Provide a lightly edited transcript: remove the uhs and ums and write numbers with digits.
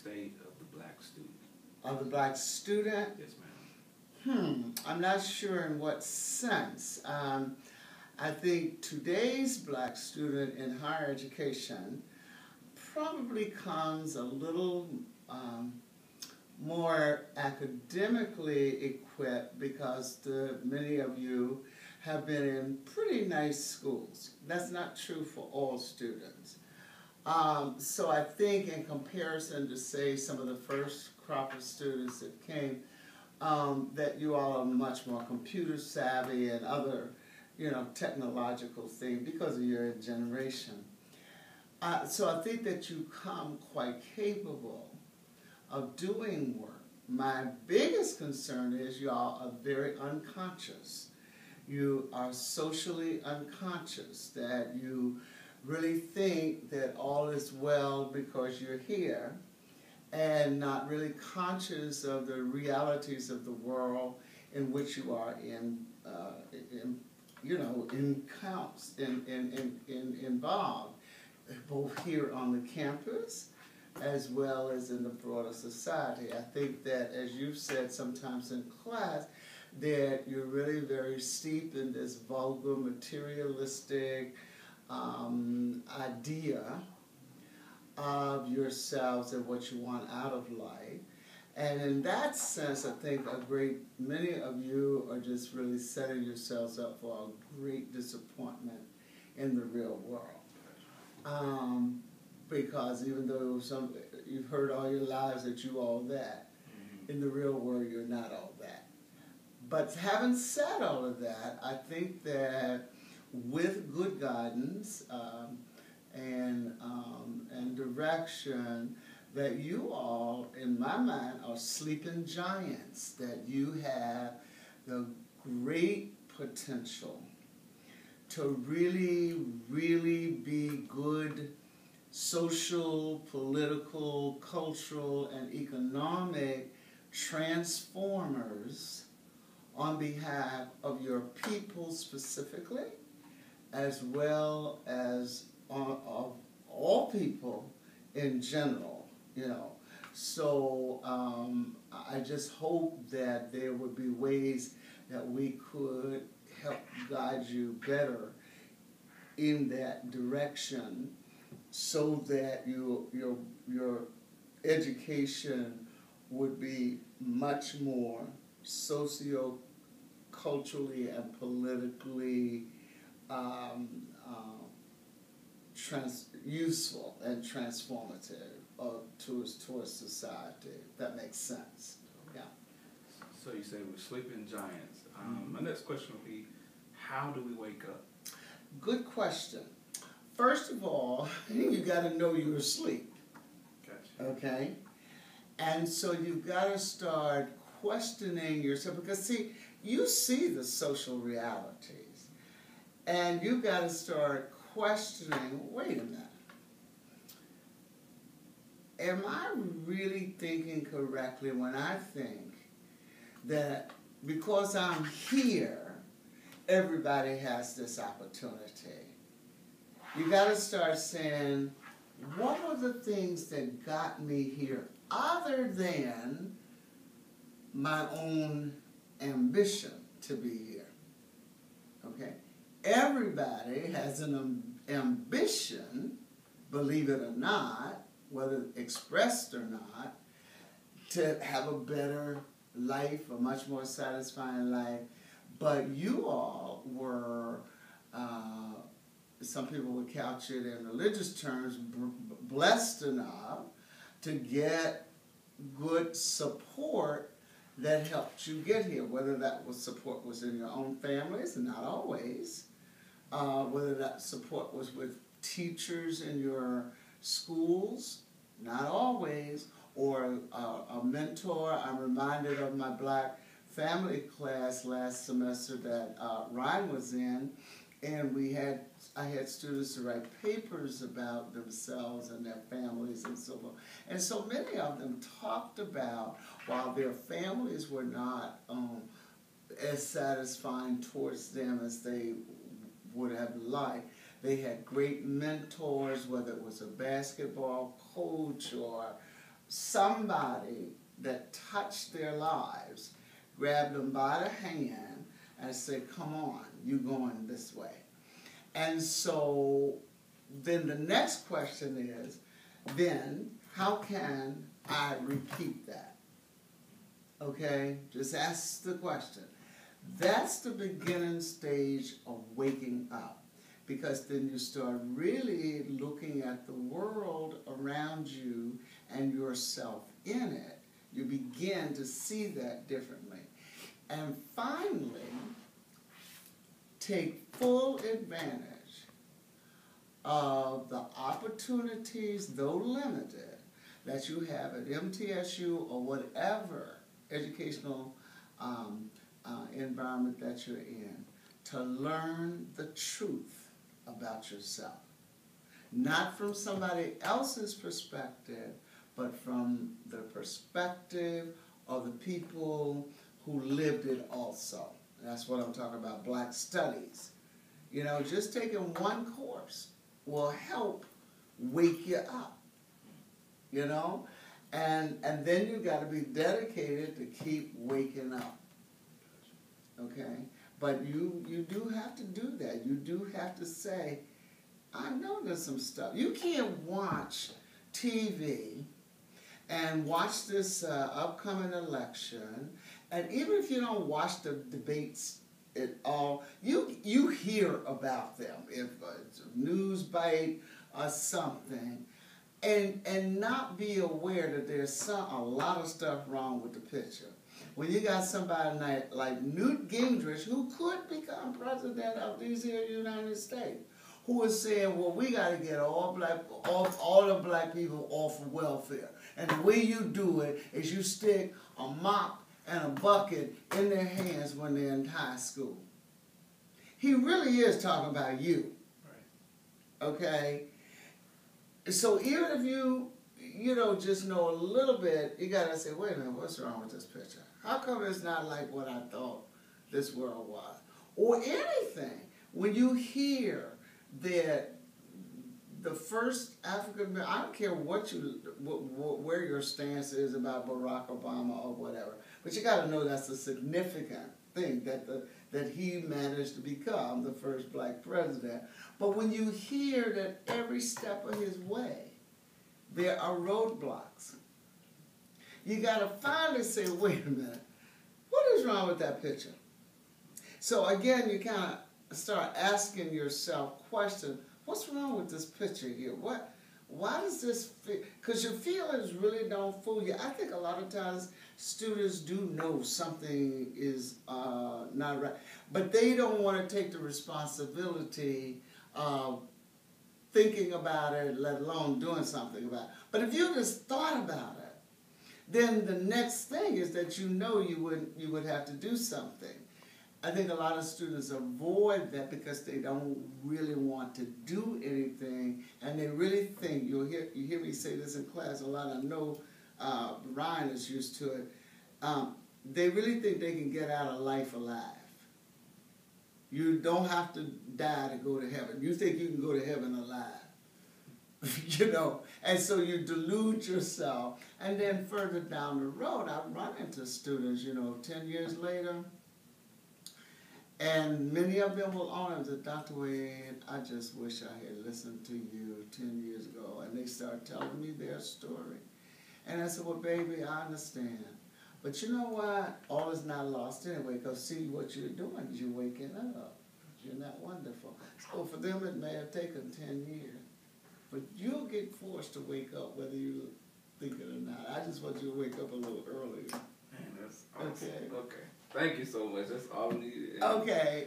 state of the black student? Of the black student? Yes, ma'am. I'm not sure in what sense. I think today's black student in higher education probably comes a little more academically equipped because many of you have been in pretty nice schools. That's not true for all students. So I think in comparison to, say, some of the first crop of students that came, that you all are much more computer savvy and other, technological things because of your generation. So I think that you come quite capable of doing work. My biggest concern is y'all are very unconscious. You are socially unconscious, that you really think that all is well because you're here, and not really conscious of the realities of the world in which you are involved, both here on the campus as well as in the broader society. I think that, as you've said sometimes in class, that you're really very steeped in this vulgar, materialistic idea of yourselves and what you want out of life. And in that sense, I think many of you are just really setting yourselves up for a great disappointment in the real world. Because even though you've heard all your lives that you all that, in the real world you're not all that. But having said all of that, I think that with good guidance and direction, that you all, in my mind, are sleeping giants, that you have the great potential to really, really be good social, political, cultural, and economic transformers on behalf of your people specifically, as well as of all people in general, So I just hope that there would be ways that we could help guide you better in that direction, so that your education would be much more socio-culturally and politically useful and transformative towards society, if that makes sense. Yeah. So you say we're sleeping giants. My next question would be, how do we wake up? Good question. First of all, you got to know you're asleep. Gotcha. Okay? And so you've got to start questioning yourself, because, see, you see the social realities. And you've got to start questioning, wait a minute. Am I really thinking correctly when I think that because I'm here, everybody has this opportunity? You got to start saying, what were the things that got me here other than my own ambition to be here? Okay? Everybody has an ambition, believe it or not, whether expressed or not, to have a better life, a much more satisfying life. But you all were, some people would couch it in religious terms, blessed enough to get good support that helped you get here, whether that support was in your own families, and not always, whether that support was with teachers in your schools, not always, or a mentor. I'm reminded of my black family class last semester that Ryan was in, and I had students to write papers about themselves and their families and so forth. And so many of them talked about, while their families were not as satisfying towards them as they would have liked, they had great mentors, whether it was a basketball coach or somebody that touched their lives, grab them by the hand and say, come on, you're going this way. And so then the next question is, then how can I repeat that? Okay, just ask the question. That's the beginning stage of waking up, because then you start really looking at the world around you and yourself in it. You begin to see that differently. And finally, take full advantage of the opportunities, though limited, that you have at MTSU or whatever educational environment that you're in, to learn the truth about yourself. Not from somebody else's perspective, but from the perspective of the people who lived it also. That's what I'm talking about, Black Studies. You know, just taking one course will help wake you up, you know? And then you got to be dedicated to keep waking up, okay? But you do have to do that. You do have to say, I know there's some stuff. You can't watch TV and watch this upcoming election, and even if you don't watch the debates at all, you hear about them, if it's a news bite or something, and not be aware that there's a lot of stuff wrong with the picture. When you got somebody like Newt Gingrich, who could become president of these here United States, who is saying, well, we got to get all the black people off of welfare. And the way you do it is you stick a mop and a bucket in their hands when they're in high school. He really is talking about you. Right. Okay? So even if you just know a little bit, you got to say, wait a minute, what's wrong with this picture? How come it's not like what I thought this world was? Or anything. When you hear that the first African, I don't care where your stance is about Barack Obama or whatever, but you got to know that's a significant thing that he managed to become the first black president. But when you hear that every step of his way, there are roadblocks, you got to finally say, wait a minute, what is wrong with that picture? So again, you kind of start asking yourself questions. What's wrong with this picture here? Why does this feel? Because your feelings really don't fool you. I think a lot of times students do know something is not right, but they don't want to take the responsibility of thinking about it, let alone doing something about it. But if you just thought about it, then the next thing is that you would have to do something. I think a lot of students avoid that because they don't really want to do anything, and they really think, you hear me say this in class a lot, I know Ryan is used to it, they really think they can get out of life alive. You don't have to die to go to heaven. You think you can go to heaven alive. You know, and so you delude yourself, and then further down the road, I've run into students, 10 years later, and many of them will own it. That, Dr. Wade, I just wish I had listened to you 10 years ago. And they start telling me their story. And I said, well, baby, I understand. But you know what? All is not lost anyway, because see what you're doing is you're waking up. You're not wonderful. So for them, it may have taken 10 years. But you'll get forced to wake up whether you think it or not. I just want you to wake up a little earlier. Man, that's awesome. Okay. Okay. Thank you so much. That's all we needed. Okay.